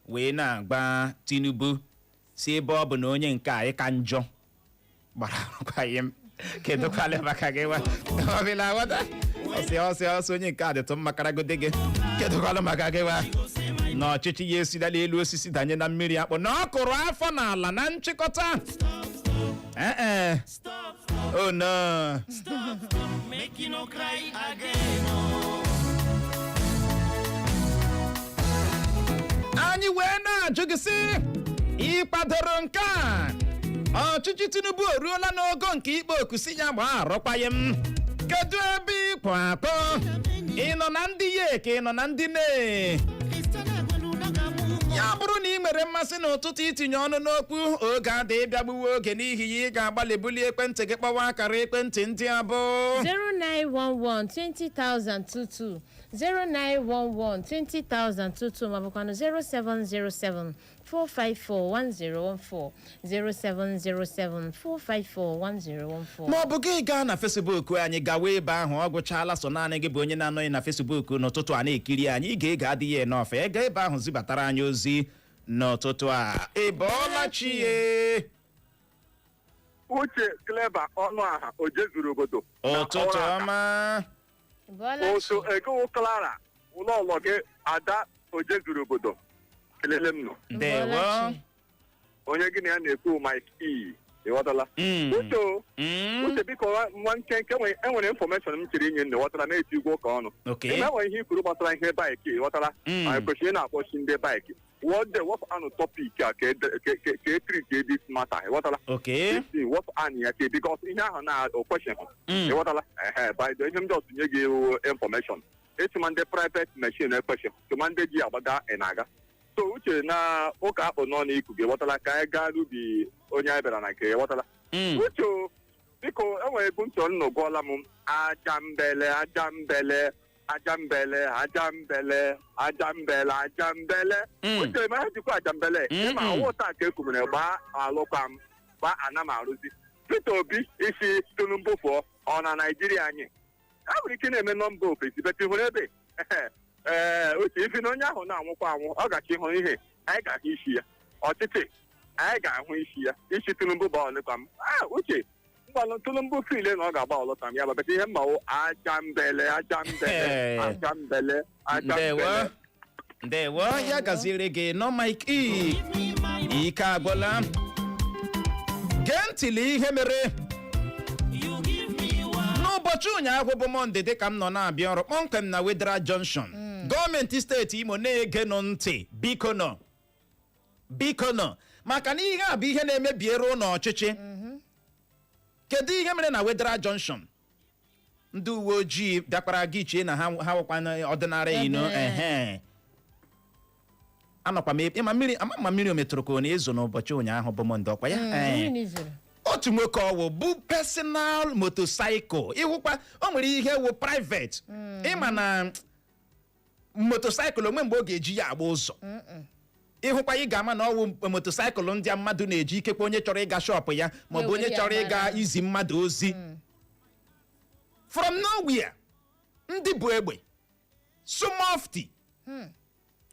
wee na-agba Tinubu si ebe ọ bụ na onye nke a ịka njọ gbara arụkwaghịm kedu kwale maka gị wa ọbịla wada ọsị onye nke a dịtụ mma karagode gị kedu kwale maka gị wa na ọchịchị ya esidala elu osisi danye na mmiri akpụ na ọ kụrụ afọ n'ala na nchịkọta. Oh no. Stop, make you no cry again. Anyị wee na-ajụ gị sị ị kwadoro nke a? Ọchịchị Tinubu oruola n'ogo nke ikpo okusi ya gbaa arụkwaghịm. Kedu ebe ịkwụ akpọ? Ị nọ na ndị ye ka ị nọ na ndị ne? Ya bụrụ na ị nwere mmasị n'ụtụtụ itinye ọnụ n'okwu oge adị ịbịa gbuwe oge n'ihi ya ị ga-agbalị buli ekwentị gị kpọwa akara ekwentị ndị a bụ 0911-20,022 0911-20,022 ma bụkwanụ 0707-454-1014 0707-454-1014 ma ọ bụ gị gaa na Facebook anyị gawa ebe ahụ ọ gụchaala so naanị gị bụ onye na-anọghị na Facebook n'ụtụtụ a na-ekiri anyị ị ga-ege adịghị n'ofe ega ebe ahụ zibatara anyị ozi n'ụtụtụ a. ịbọọla chie Uche Clever ọnụ aha o jezuru obodo ụtụtụ ọma oso ekewo Clara ụlọọlọ gị Ada o jezuru obodo kelele m nọ ndewo onye gị na ya na-ekwu Mike E ịghọtala Uche biko nwa nkenke enwere infọmeshọn m chiri inye nne ghọtara na-eti ụgwọ ụka ọnụ enwere ihe ikwuru gbasara ihe baịkị ịghọtala anyị kwesịrị na-akpọchi ndị baịkị wọpụ anụ tọpik a ka etriti dis mata ịghọtala wọpụ anụ ya ka bikọs ihe ahụ na-okwesịghị ịghọtala bido ihe ndị ọtụ nye gị infọmeshọn ịtụma ndị praịvet meshin ekwesịghị tụma ndị ji agbaga ị na-aga so Uche na ụka akpụ nọ n'iku gị ghọtala ka anyị gaa n'ubi onye anyị bịara na nke ghọtala Uche biko enwere ebu ntị ọnụ gụọla m ajambele Uche ma ha jikwa ajambele ịma ọwụta ka ekwumere gbaa alụkwa m gbaa ana m arụzi Peter Obi isi Tinubu fụọ ọ na Naijiria anyị a nwere ike na-eme nọmba ofesi bete hụrụ ebe Uche ifi na onye ahụ na-anwụkwa anwụ ọ gacha ịhụ ihe anyị ga-ahụ isi ya ọchịchị anyị ga-ahụ isi ya isi Tinubu bụ ọlụkwa m Uche mgbalụ Tinubu file na ọ ga-agba ọlụkwa m ya babata ihe mmanwụ ajambele ndewo ya gaziere gị nọ Mike E ike agwụla gee ntịli ihe mere n'ụbọchị ụnyaahụ bụ Mọnde dịka m nọ na-abịa ọrụ kpọmkwem na Wedra Junction gọọmenti steeti Imo na-ege nụ ntị biko nọ maka na ihe a bụ ihe na-emebiere ụlọ ọchịchị. Kedu ihe mere na Wedra Junction? Ndị uwe ojii bịakwara gị chie na ha nwekwa ọdịnarị ino anọkwa m ịma mmiri o metụrụ ka ọ na-ezo n'ụbọchị ụnyaahụ bụ Mọnde ọkwa ya otu nwoke ọwụ bụ personal motorcycle ịhụkwa o nwere ihe wụ private ịma na motorcycle onwe mgbe ọ ga-eji ya agba ụzọ ịhụkwa ị ga-ama na ọwụ motorcycle ndị mmadụ na-eji ikekwe onye chọrọ ịga shọpụ ya maọbụ onye chọrọ ịga izi mmadụ ozi from nowhere ndị bụ egbe sumofti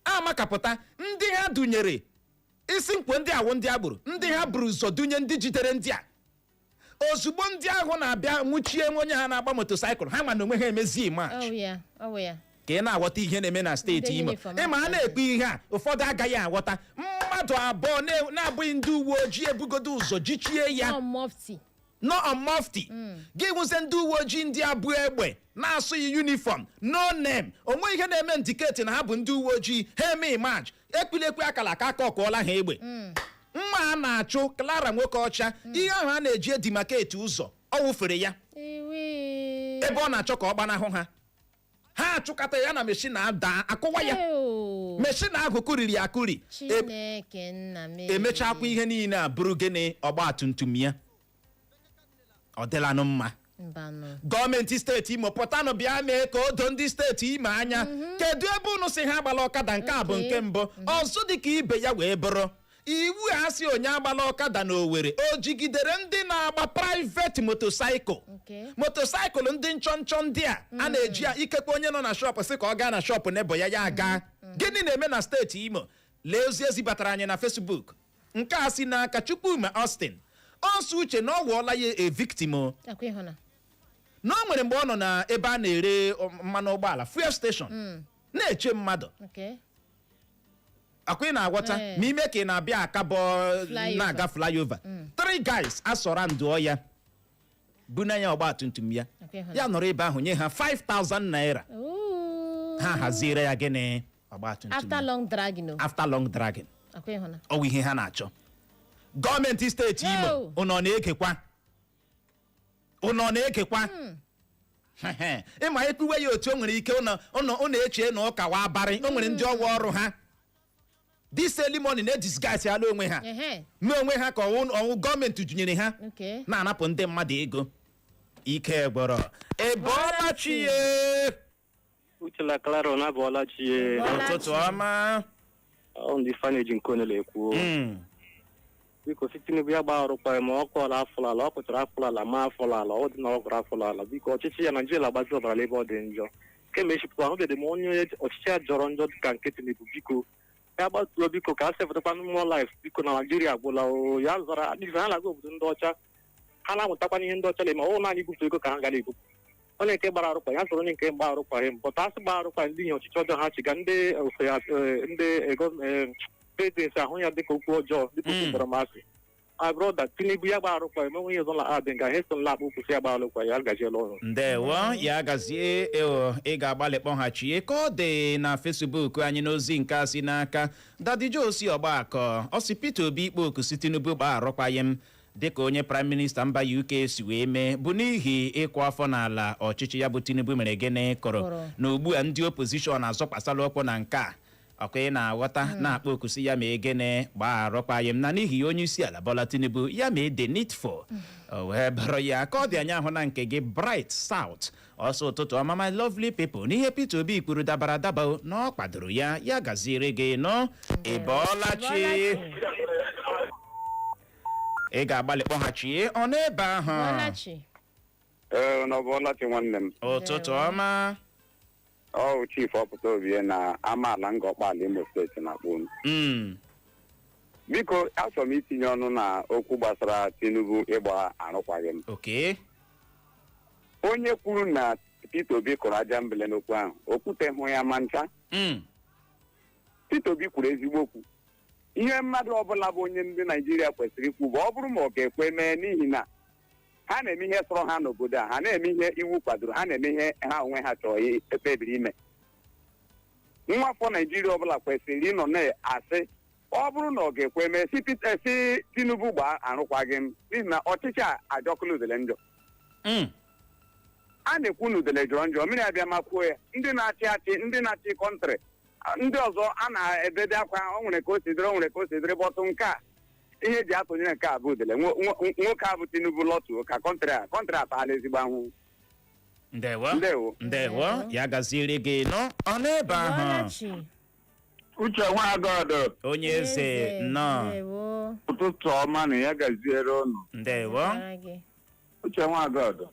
amakapụta ndị ha dunyere isi mkpo ndị awụ ndị agboro ndị ha buru ụzọ dunye ndị jidere ndị a ozugbo ndị ahụ na-abịa nwụchie onye ha na-agba motosaịkụl ha ma na onwe ha emezi march ka ị na-aghọta ihe na-eme na steeti Imo ịma a na-ekpe ihe a ụfọdụ agaghị aghọta mmadụ abụọ na-abụghị ndị uwe ojii ebugodo ụzọ jichie ya no on mufti gị hụzie ndị uwe ojii ndị abụ egbe na-asụghị uniform no name onwe ihe na-eme ndiketi na ha bụ ndị uwe ojii ha eme march ekpilekwe akala aka ọkụọla ha egbe mma a na-achụ Clara nwoke ọcha ihe ahụ a na-eji edimaketi ụzọ ọ wụfere ya ebe ọ na-achọ ka ọ gbanahụ ha achụkata ya na meshin ada akụwa ya meshin ahụ kụriri akụri emechakwa ihe niile a bụrụ gịnị ọgba tumtum ya ọ dịlanụ mma gọọmenti steeti Imo pụtanụ bịa mee ka o doo ndị steeti Imo anya kedu ebe unu si ha agbala ọkada nke a bụ nke mbụ ọzọ dịka ibe ya wee bụrụ iwu a sị onye agbala ọkada na Owerri o jigidere ndị na-agba private motosaịkụl motosaịkụl ndị nchọnchọ ndị a na-eji ya ikekwe onye nọ na shọpụ sị ka ọ gaa na shọpụ nebo ya aga gịnị na-eme na steeti Imo lee ozi ezibatara anyị na Facebook nke a si n'aka Chukwuma Austin ọsọ uche na ọ wụọla ya a victim na o nwere mgbe ọ nọ na ebe a na-ere mmanụ ụgbọala fuel station na-eche mmadụ akwa ị na-agwọta ma ime ka ị na-abịa akabọ na-aga flyover 3 guys asọra ndụọ ya bụ na ya ọgba tumtum ya ya nọrọ ebe ahụ nye ha 5,000 naira ha haziere ya gịnị ọgba tumtum after long dragging ọwụ ihe ha na-achọ gọọmenti steeti Imo ụnọ na-ekekwa ịma ekpuwe ya otu o nwere ike ụnọ eche na ụka wa abarị o nwere ndị ọwa ọrụ ha this early morning na-edisguise ala onwe ha mee onwe ha ka ọwụ gọọmenti junyere ha na-anapụ ndị mmadụ ego ike gbọrọ ebọla chie uchela Clara na abọla chie ụtụtụ ọma ndị faneji nke onye na-ekwu biko si Tinubu ya gbaa arụkwaghị ma ọ kọọla afụlala ọ kụchara afụlala ma afụlala ọ dị na ọgụrụ afụlala biko ọchịchị ya Naijiria agbazi ọbara ebe ọ dị njọ kemgbe echipụta ahụbeghị m onye ọchịchị ya jọrọ njọ dịka nke Tinubu biko ya gbatuo biko ka a sefụtakwa mmụọ laif biko na Naijiria agwụla ya zara adịghị ha na-aga obodo ndị ọcha ha na-amụtakwana ihe ndị ọcha na-eme ọ naanị ibupụ ego ka ha gara ebupụ onye nke gbara arụkwaghị ya sọrọ onye nke gbaa arụkwaghị m pụta asị gbaa arụkwaghị ndị ihe ọchịchị ọjọọ ha chiga ndị prezidenti ahụ ya dịka okwu ọjọọ dịka okwu mkpọrọ masị abroda Tinubu ya gbaa arụkwaghị m enweghị ọzọ na adị nga heso nlakpụ kwụsị ya gbaa arụkwaghị ya gaziela ọrụ ndewo ya gazie ị ga-agbalị kpọghachie ka ọ dị na Facebook anyị n'ozi nke a si n'aka Daddy Joe si Ọgbakọ ọ sị Peter Obi ikpo oku si Tinubu gbaa arụkwaghị m dịka onye Prime Minister mba UK si wee mee bụ n'ihi ịkụ afọ n'ala ọchịchị ya bụ Tinubu mere gịnị kọrọ na ugbu a ndị opposition azọkwasala ọkpọ na nke a ọkwa ị na-aghọta na-akpọ okusi ya mee gịnị gbaa arụkwaghị m na n'ihi ya onye isi ala Bola Tinubu ya mee the needful o wee bụrụ ya ka ọ dị anya ahụ na nke gị Bright South ọsọ ụtụtụ ọma my lovely people n'ihe Peter Obi kwuru dabara adaba na ọ kwadoro ya gaziere gị nọ ịbọọlachi ị ga-agbalị kpọghachie ọ n'ebe ahụ n'ọbọlachi nwanne m ụtụtụ ọma ọ chief ọpụta Obi na amaala Ngọkpala Imo steeti na-akpọ biko achọrọ m itinye ọnụ na okwu gbasara Tinubu ịgba arụkwaghị m onye kwuru na Peter Obi kụrụ aja mbele n'okwu ahụ okwute hụ ya ma ncha Peter Obi kwuru ezigbo okwu ihe mmadụ ọbụla bụ onye ndị Naijiria kwesịrị ikwu bụ ọ bụrụ ma ọ ga-ekwe mee n'ihi na ha na-eme ihe sọrọ ha n'obodo a ha na-eme ihe iwu kwadoro ha na-eme ihe ha onwe ha chọrọ ekpebiri ime nwa afọ Naijiria ọbụla kwesịrị ịnọ na-asị ọ bụrụ na ọ ga-ekwe mee si Tinubu gbaa arụkwaghị m n'ihi na ọchịchị a ajọkụla udele njọ a na-ekwu na udele jọrọ njọ mmiri abịa makwuo ya ndị na-achị kọntrị ndị ọzọ a na-ebede akwa o nwere ka o si dịrị bọtụ nke a ihe eji atụnyere nke a bụ udele nwoke a bụ Tinubu lọtuo ka kọntrị ataala ezigbo ahụhụ ndewo ya gaziere gị nọ ọ n'ebe ahụ Uche Nwagodo onye eze nọ ụtụtụ ọma na ya gaziere ụnụ ndewo Uche Nwagodo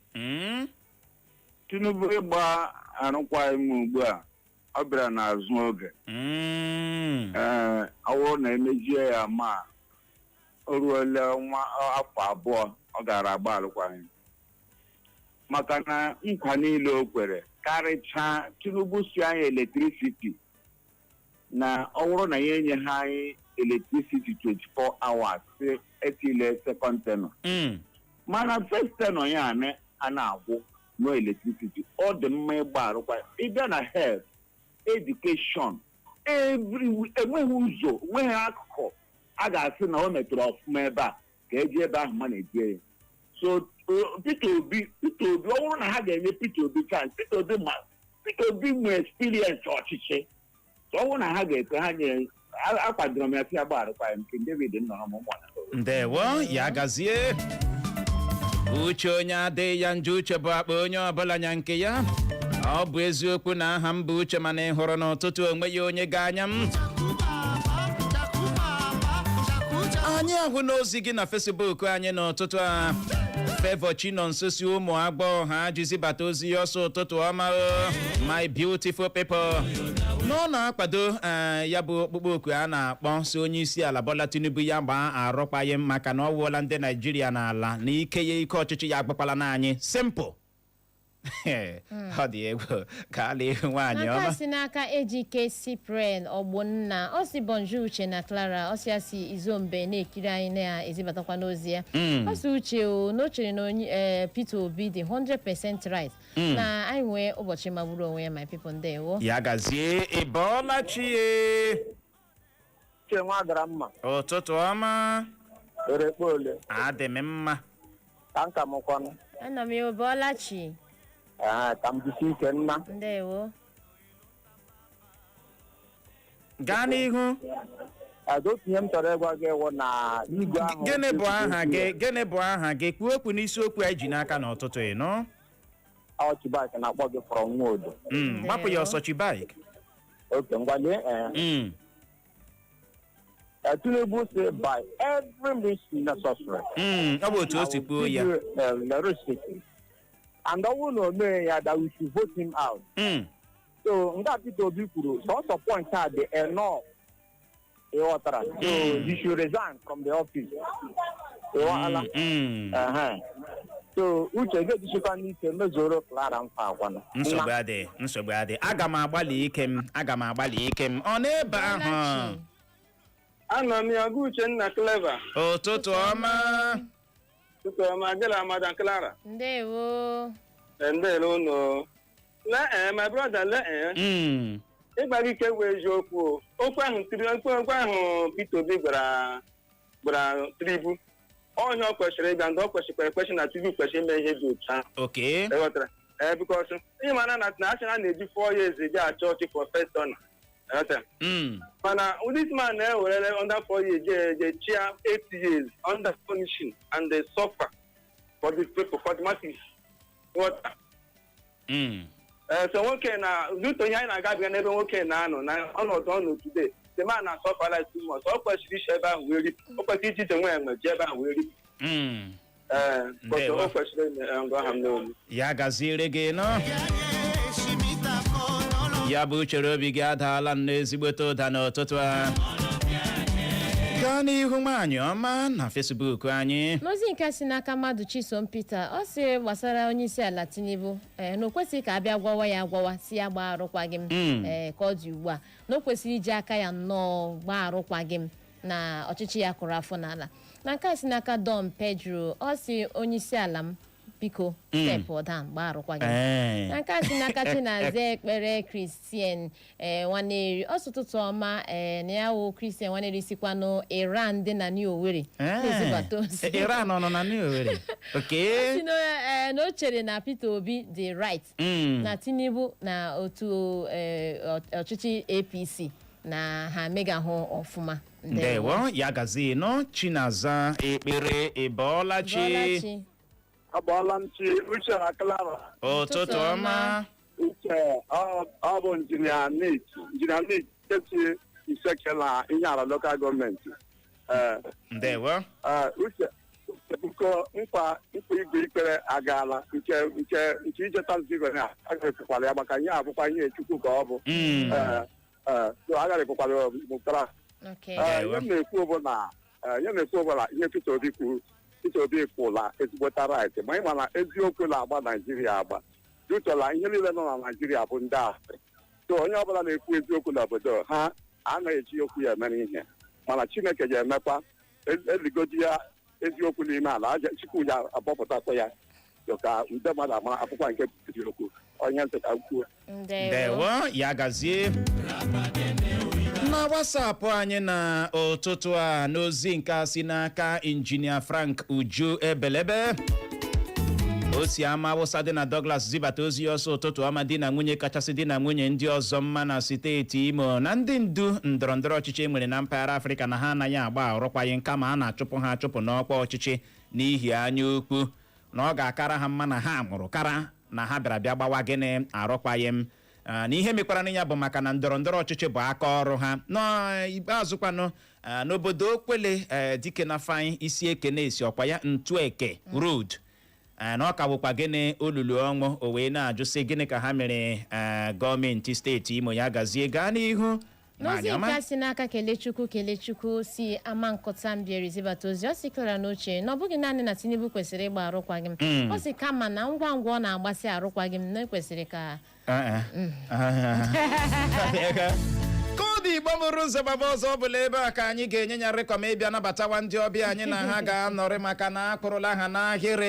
Tinubu ịgba arụkwaghị m ugbu a ọ bịara n'azụ oge ọwụ na-emejie ya ma o ruola afọ abụọ ọ gara agba arụkwaghị maka na nkwa niile o kwere karịchaa Tinubu si anyị electricity na ọ bụrụ na ya enye ha anyị electricity 24 hours etile second tenor mana first tenor ya a na-agwụ no electricity ọ dị mma ịgba arụkwaghị ịbịa na health education enweghị ụzọ nweghị akụkụ a ga-asị na o metụrụ ọfụma ebe a ka eji ebe ahụ ma na-eji ya so Peter Obi ọ bụrụ na ha ga-enye Peter Obi chance Peter Obi nwee experience ọchịchị so ọ bụrụ na ha ga-ekwe ha nye akwadoro m ya si agba arụkwaghị nke David nọrọ m ụmụ ndewo ya gazie uche onye adịghị ya njọ uche bụ akpa onye ọbụla nya nke ya ọ bụ eziokwu na aha m bụ uche mana ị hụrụ n'ụtụtụ onwe ya onye ga-anya m anyị ahụ n'ozi gị na Facebook anyị n'ụtụtụ a Favour Chinonso si ụmụ agbọghọ ha jizi bata ozi ya ọsọ ụtụtụ ọma my beautiful people n'ọ na-akwado ya bụ okpukpo oku a na-akpọ si onyeisiala Bola Tinubu ya gbaa arụkwaghị m maka na ọ wụọla ndị Naijiria n'ala na ike ya ike ọchịchị ya agbakwala n'anyị simple ọ dị egwu ka ala ihu nwaanyị ọma n'aka si n'aka Ejike Cyprian Ogbonna ọ si bonjour Uche na Clara ọ si asị Izombe na-ekiri anyị na-ezibatakwa n'ozi ya ọ si Uche na o chere na onye Peter Obi dị 100% right na anyị nwee ụbọchị magburu onwe ya my people ndewo ya gazie ịbọọla chie Chenwa dara mma ụtụtụ ọma erekpo ole adị m mma ka nka m kwanụ ana m ya ụbọọla chi ka m jisi ike nna ndewo gaa n'ihu otu ihe m chọrọ ịgwa gị wụ na igwe ahụ gịnị bụ aha gị kwuo okwu n'isiokwu anyị ji n'aka n'ụtụtụ ịnụ Chibike na-akpọ gị from Nwodo gbapụ ya ọsọ Chibike oke ngwalie Tinubu say by every means necessary ọ bụ otu o si kwuo ya and ọ bụrụ na o mee ya that we should vote him out so nke a Peter Obi kwuru sọsọ point a dị enough ịghọtara so he should resign from the office ịghọtala so Uche ga-ejichikwa n'ike mezoro Clara mfa agwana nsogbu adị aga m agbalị ike m ọ na-ebe ahụ ana m ya bụ Uchenna Clever ụtụtụ ọma Madela Madam Clara ndewo ndelo no my brother ịgbara ike wee eziokwu okwu ahụ Peter Obi gwara tribu onye ọ kwesịrị ịbịa ndị ọ kwesịrị na tribu kwesịrị ime ihe dị otu ahụ because ihe mara na national na-eji 4 years bịa achọ ọchị for first turn mana this man na-ewere under 4 years je chia 8 years under punishing and they suffer for the people for the masses so nwoke na duto ihe anyị na-agabiga n'ebe nwoke na-anọ na ọnọdụ ọnụ today the man na suffer like too much ọ kwesịrị iche ebe ahụ wee ripụ o kwesịrị ijide nwe enwe ji ebe ahụ wee ripụ o kwesịrị ngwa ha n'olu ya gaziere gị nọ ya bụ chere obi gị adaala n'ezigbote ụda n'ụtụtụ a gaa n'ihu nwaanyị ọma na Facebook anyị n'ozi nke si n'aka mmadụ Chisom Peter ọ sị gbasara onyeisiala Tinubu na o kwesịrị ka abịa gwawa ya agwawa si ya gbaa arụkwaghị m ka ọ dị ugbu a na o kwesịrị iji aka ya nnọọ gbaa arụkwaghị m na ọchịchị ya kụrụ afọ n'ala na nke si n'aka Don Pedro ọ sị onyeisiala m biko step down gbaa arụkwaghị m na nke si n'aka Chinaze Ekpere Christian Nwaneri ọsụtụtụ ọma na ya wụ Christian Nwaneri sikwanụ Iran dị na New Owerri Iran nọ na New Owerri okay na o chere na Peter Obi dị right na Tinubu na otu ọchịchị APC na ha megahụ ọfụma ndewo ya gazi nọ Chinaza Ekpere ịbọọlachi Abala m chi Uche na Clara ụtụtụ ọma Uche ọ bụ injinia Nate tesi isekela ihe ala local gọọmenti ndewo Uche bụko nkwa igwe ikpere agaala nke ijeta nzigwe na agaghịkwala ya maka ihe abụkwa ihe Chukwu ka ọ bụ so agaghịkwala mụtara ihe na-ekwu ọbụla ihe Peter Obi kwuru Peter Obi kwụla ezigbota right ma ị ma na eziokwu na-agba Naijiria agba dutọla ihe niile nọ na Naijiria bụ ndị asị so onye ọbụla na-ekwu eziokwu n'obodo ha anaghị eji okwu ya emere ihe mana Chineke ga-emekwa eligodi ya eziokwu n'ime ala Chukwu ya abọpụtakwa ya ka ndị mmadụ ama akwụkwọ nke eziokwu onye ntị ka kwuo ndewo ya gazie na WhatsApp anyị na ụtụtụ a n'ozi nke a si n'aka injinia Frank Uju Ebelebe o si ama Awụsa dị na Douglas zibata ozi ọsọ ụtụtụ ọma di na nwunye kachasị di na nwunye ndị ọzọ mma na steeti Imo na ndị ndu ndọrọndọrọ ọchịchị nwere na mpaghara Afrịka na ha anaghị agba arụkwaghị kama a na-achụpụ ha achụpụ n'ọkwa ọchịchị n'ihi anya ukwu na ọ ga-akara ha mma na ha mụrụ kara na ha bịara bịa gbawa gịnị arụkwaghị m na ihe mekwara ya bụ maka na ndọrọndọrọ ọchịchị bụ aka ọrụ ha n'ikpeazụkwanụ n'obodo Okwele dike na Fine isi eke na-esi ọkwa ya Ntueke Road na ọ ka bụkwa gịnị olulu ọnwụ o wee na-ajụ sị gịnị ka ha mere gọọmenti steeti Imo ya gazie gaa n'ihu n'ozi nke a si n'aka Kelechukwu si ama nkọta mbieri zibata ozi ọ siklara n'oche na ọ bụghị naanị na Tinubu kwesịrị ịgba arụkwaghị m ọ sị kama na ngwa ngwa ọ na-agbasi arụkwaghị m na ekwesịrị ka koodu Igbo mụrụ ụzọ gbaba ọzọ ọbụla ebe a ka anyị ga-enye ya rịkọm ịbịa nabatawa ndị ọbịa anyị na ha ga-anọrị maka na akpụrụla ha n'ahịrị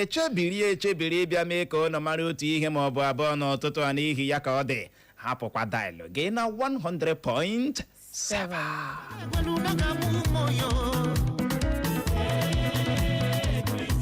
echebiri ịbịa mee ka ụnụ mara otu ihe ma ọ bụ abụọ n'ụtụtụ a n'ihi ya ka ọ dị hapụkwa daịlụ gị na 100.7